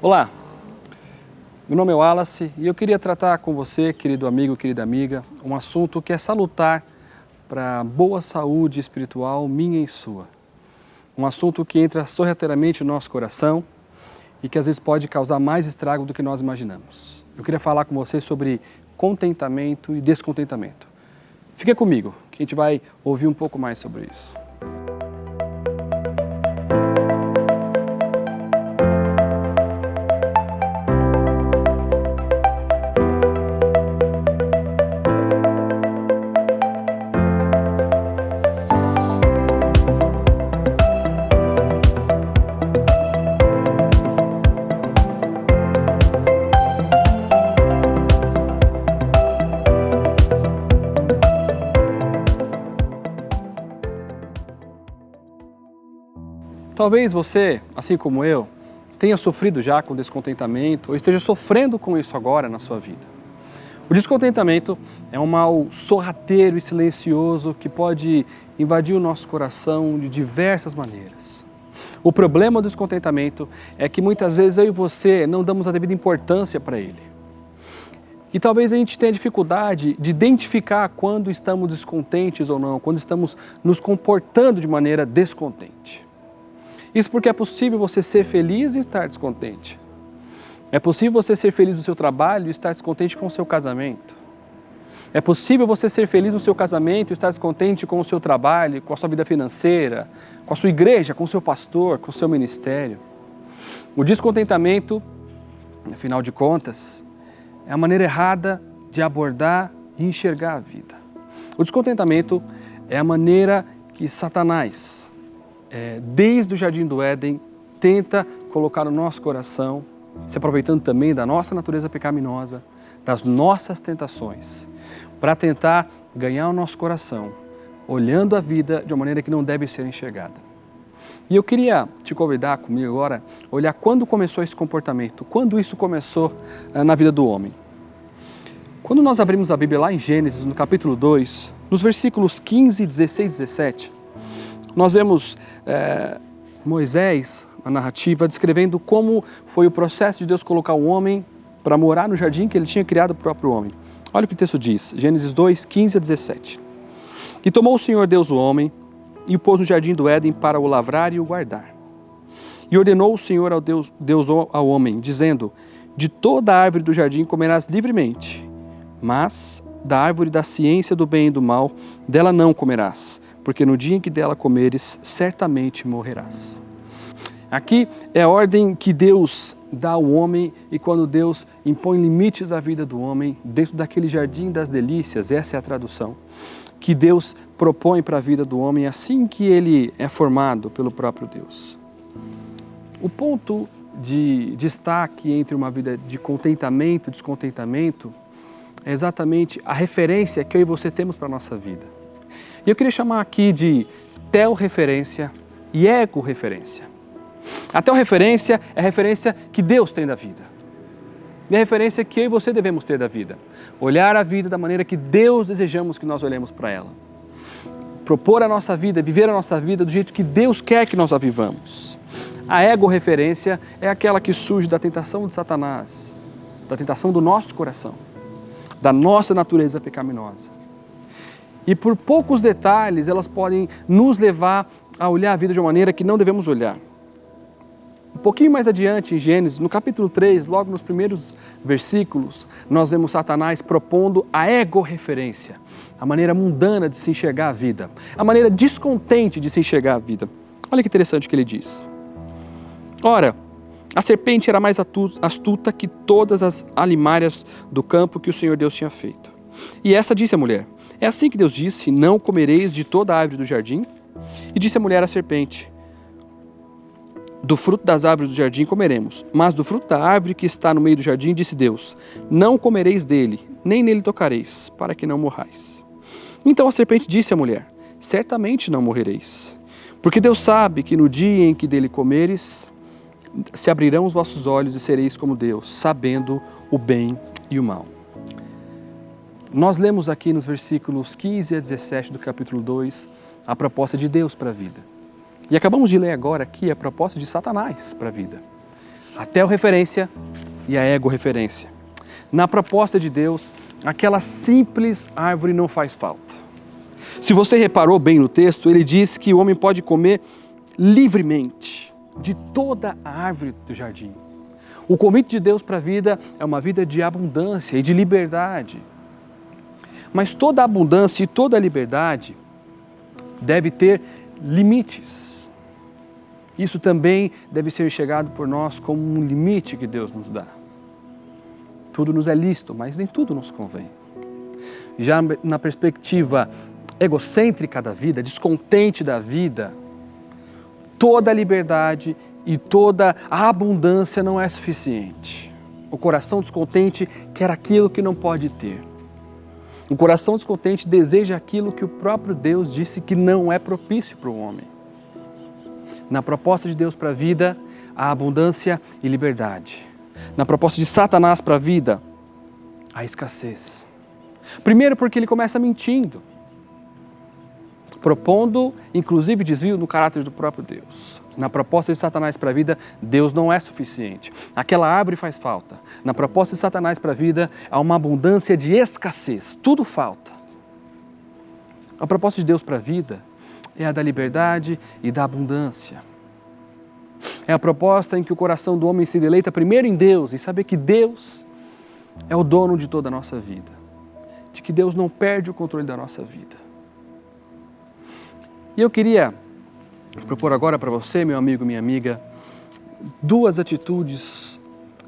Olá, meu nome é Wallace e eu queria tratar com você, querido amigo, querida amiga, um assunto que é salutar para a boa saúde espiritual minha e sua. Um assunto que entra sorrateiramente no nosso coração e que às vezes pode causar mais estrago do que nós imaginamos. Eu queria falar com você sobre contentamento e descontentamento. Fica comigo, que a gente vai ouvir um pouco mais sobre isso. Talvez você, assim como eu, tenha sofrido já com descontentamento ou esteja sofrendo com isso agora na sua vida. O descontentamento é um mal sorrateiro e silencioso que pode invadir o nosso coração de diversas maneiras. O problema do descontentamento é que muitas vezes eu e você não damos a devida importância para ele. E talvez a gente tenha dificuldade de identificar quando estamos descontentes ou não, quando estamos nos comportando de maneira descontente. Isso porque é possível você ser feliz e estar descontente. É possível você ser feliz no seu trabalho e estar descontente com o seu casamento. É possível você ser feliz no seu casamento e estar descontente com o seu trabalho, com a sua vida financeira, com a sua igreja, com o seu pastor, com o seu ministério. O descontentamento, afinal de contas, é a maneira errada de abordar e enxergar a vida. O descontentamento é a maneira que Satanás, desde o Jardim do Éden, tenta colocar no nosso coração, se aproveitando também da nossa natureza pecaminosa, das nossas tentações, para tentar ganhar o nosso coração, olhando a vida de uma maneira que não deve ser enxergada. E eu queria te convidar comigo agora, a olhar quando começou esse comportamento, quando isso começou na vida do homem. Quando nós abrimos a Bíblia lá em Gênesis, no capítulo 2, nos versículos 15, 16 e 17, nós vemos Moisés, a narrativa, descrevendo como foi o processo de Deus colocar o homem para morar no jardim que ele tinha criado o próprio homem. Olha o que o texto diz, Gênesis 2, 15 a 17. E tomou o Senhor Deus o homem e o pôs no jardim do Éden para o lavrar e o guardar. E ordenou o Senhor ao Deus ao homem, dizendo, de toda a árvore do jardim comerás livremente, mas da árvore da ciência do bem e do mal, dela não comerás, porque no dia em que dela comeres, certamente morrerás. Aqui é a ordem que Deus dá ao homem e quando Deus impõe limites à vida do homem, dentro daquele jardim das delícias, essa é a tradução, que Deus propõe para a vida do homem assim que ele é formado pelo próprio Deus. O ponto de destaque entre uma vida de contentamento e descontentamento é exatamente a referência que eu e você temos para a nossa vida. E eu queria chamar aqui de teorreferência e ego-referência. A teorreferência é a referência que Deus tem da vida. E a referência que eu e você devemos ter da vida. Olhar a vida da maneira que Deus desejamos que nós olhemos para ela. Propor a nossa vida, viver a nossa vida do jeito que Deus quer que nós a vivamos. A ego-referência é aquela que surge da tentação de Satanás, da tentação do nosso coração, da nossa natureza pecaminosa. E por poucos detalhes elas podem nos levar a olhar a vida de uma maneira que não devemos olhar. Um pouquinho mais adiante em Gênesis, no capítulo 3, logo nos primeiros versículos, nós vemos Satanás propondo a ego-referência, a maneira mundana de se enxergar a vida, a maneira descontente de se enxergar a vida. Olha que interessante o que ele diz. Ora, a serpente era mais astuta que todas as alimárias do campo que o Senhor Deus tinha feito. E essa disse à mulher, é assim que Deus disse, não comereis de toda a árvore do jardim? E disse a mulher à serpente, do fruto das árvores do jardim comeremos, mas do fruto da árvore que está no meio do jardim, disse Deus, não comereis dele, nem nele tocareis, para que não morrais. Então a serpente disse à mulher, certamente não morrereis, porque Deus sabe que no dia em que dele comeres, se abrirão os vossos olhos e sereis como Deus, sabendo o bem e o mal. Nós lemos aqui nos versículos 15 a 17 do capítulo 2 a proposta de Deus para a vida. E acabamos de ler agora aqui a proposta de Satanás para a vida. A teorreferência e a ego-referência. Na proposta de Deus, aquela simples árvore não faz falta. Se você reparou bem no texto, ele diz que o homem pode comer livremente de toda a árvore do jardim. O convite de Deus para a vida é uma vida de abundância e de liberdade. Mas toda abundância e toda liberdade deve ter limites. Isso também deve ser enxergado por nós como um limite que Deus nos dá. Tudo nos é lícito, mas nem tudo nos convém. Já na perspectiva egocêntrica da vida, descontente da vida, toda a liberdade e toda a abundância não é suficiente. O coração descontente quer aquilo que não pode ter. O coração descontente deseja aquilo que o próprio Deus disse que não é propício para o homem. Na proposta de Deus para a vida, há abundância e liberdade. Na proposta de Satanás para a vida, há escassez. Primeiro porque ele começa mentindo, propondo inclusive desvio no caráter do próprio Deus. Na proposta de Satanás para a vida, Deus não é suficiente. Aquela árvore faz falta. Na proposta de Satanás para a vida, há uma abundância de escassez. Tudo falta. A proposta de Deus para a vida é a da liberdade e da abundância. É a proposta em que o coração do homem se deleita primeiro em Deus, em saber que Deus é o dono de toda a nossa vida. De que Deus não perde o controle da nossa vida. E eu queria propor agora para você, meu amigo, minha amiga, duas atitudes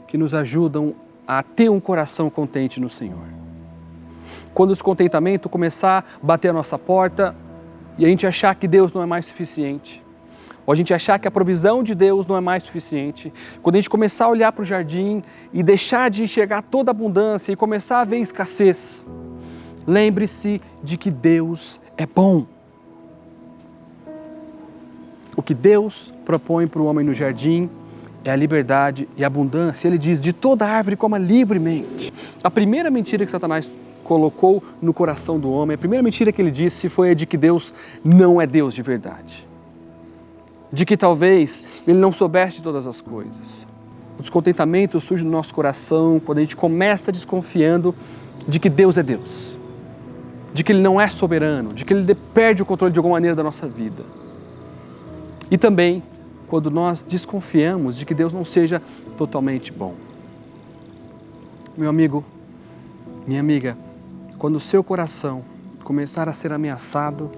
que nos ajudam a ter um coração contente no Senhor. Quando o descontentamento começar a bater a nossa porta e a gente achar que Deus não é mais suficiente, ou a gente achar que a provisão de Deus não é mais suficiente, quando a gente começar a olhar para o jardim e deixar de enxergar toda a abundância e começar a ver escassez, lembre-se de que Deus é bom. O que Deus propõe para o homem no jardim é a liberdade e a abundância. Ele diz, de toda árvore coma livremente. A primeira mentira que Satanás colocou no coração do homem, a primeira mentira que ele disse foi a de que Deus não é Deus de verdade. De que talvez ele não soubesse de todas as coisas. O descontentamento surge no nosso coração quando a gente começa desconfiando de que Deus é Deus. De que Ele não é soberano, de que Ele perde o controle de alguma maneira da nossa vida. E também quando nós desconfiamos de que Deus não seja totalmente bom. Meu amigo, minha amiga, quando o seu coração começar a ser ameaçado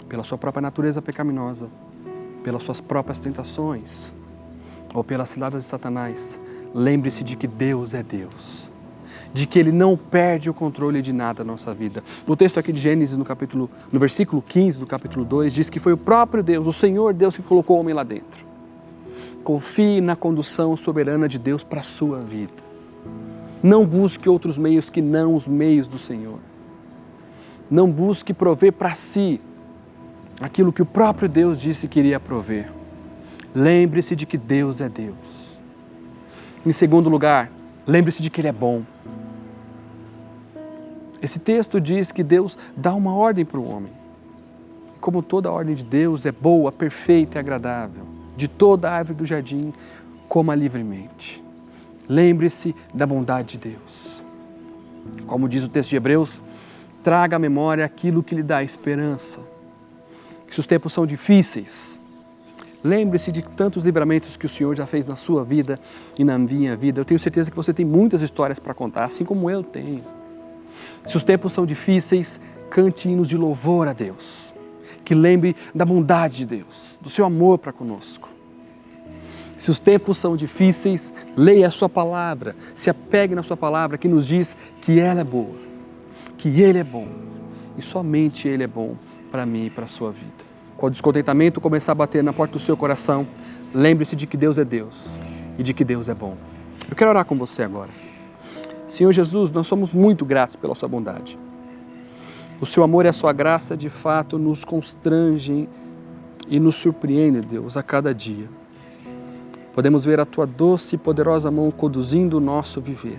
pela sua própria natureza pecaminosa, pelas suas próprias tentações ou pelas ciladas de Satanás, lembre-se de que Deus é Deus. De que Ele não perde o controle de nada na nossa vida. No texto aqui de Gênesis, no versículo 15 do capítulo 2, diz que foi o próprio Deus, o Senhor Deus, que colocou o homem lá dentro. Confie na condução soberana de Deus para a sua vida. Não busque outros meios que não os meios do Senhor. Não busque prover para si aquilo que o próprio Deus disse que iria prover. Lembre-se de que Deus é Deus. Em segundo lugar, lembre-se de que Ele é bom. Esse texto diz que Deus dá uma ordem para o homem. Como toda ordem de Deus é boa, perfeita e agradável, de toda a árvore do jardim, coma livremente. Lembre-se da bondade de Deus. Como diz o texto de Hebreus, traga à memória aquilo que lhe dá esperança. Se os tempos são difíceis, lembre-se de tantos livramentos que o Senhor já fez na sua vida e na minha vida. Eu tenho certeza que você tem muitas histórias para contar, assim como eu tenho. Se os tempos são difíceis, cante hinos de louvor a Deus. Que lembre da bondade de Deus, do seu amor para conosco. Se os tempos são difíceis, leia a sua palavra, se apegue na sua palavra que nos diz que ela é boa, que Ele é bom e somente Ele é bom para mim e para a sua vida. Quando o descontentamento começar a bater na porta do seu coração, lembre-se de que Deus é Deus e de que Deus é bom. Eu quero orar com você agora. Senhor Jesus, nós somos muito gratos pela sua bondade. O seu amor e a sua graça, de fato, nos constrangem e nos surpreendem, Deus, a cada dia. Podemos ver a tua doce e poderosa mão conduzindo o nosso viver.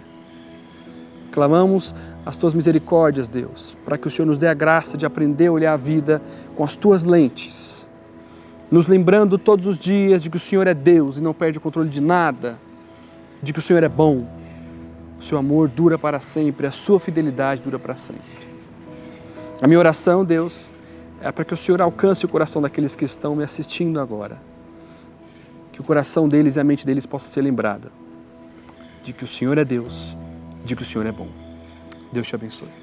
Clamamos as tuas misericórdias, Deus, para que o Senhor nos dê a graça de aprender a olhar a vida com as tuas lentes, nos lembrando todos os dias de que o Senhor é Deus e não perde o controle de nada, de que o Senhor é bom, o seu amor dura para sempre, a sua fidelidade dura para sempre. A minha oração, Deus, é para que o Senhor alcance o coração daqueles que estão me assistindo agora. Que o coração deles e a mente deles possam ser lembrada de que o Senhor é Deus, de que o Senhor é bom. Deus te abençoe.